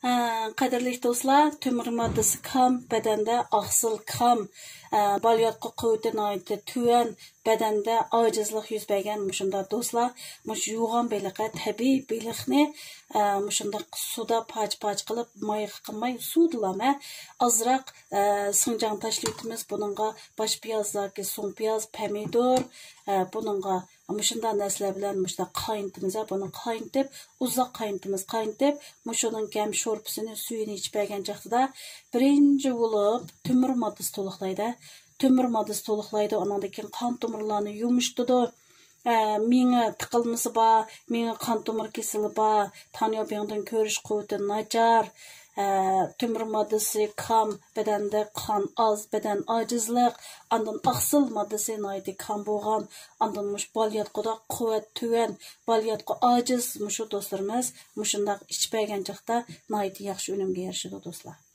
Qadrli dostlar, tömür maddesi kam, bedende aksıl kam, balyatqı quvveti naydı tüven, bedende acizlik yüz bergen muşunda dostlar, muş yuğan beliqe, tabi beliqni muşunda suda paç qılıp, mayıq qılmay, sudulama, azraq sıncan taşlıytımız, bununla baş piyazlar ki, son piyaz, pomidor, bununla muşunda nəslə bilən muşda qayıntımız, bunu qayıntıb, uzaq qayıntıb, muşunun gəm şorpusunu, suyunu içib bergen çaqtıda, birinci olub, tümür maddesi toluqlaydı. Tümür maddesi toluqlaydı, onandaki qan tomirlarını yumuştudu. Meni tıqılması ba, meni qan tomir kesili ba, tanıyabiyondan körüş quvveti nacar, tümür maddesi kam, bedende qan az, beden acizlik, andan aqsıl maddesi naydi kam boğan, andan muş balyatqıda quvvet tüven, balyatqı aciz, muşu dostlarımız, muşundaq içib bergen çaqda naydi yaxşı önümge yarışıdı dostlar.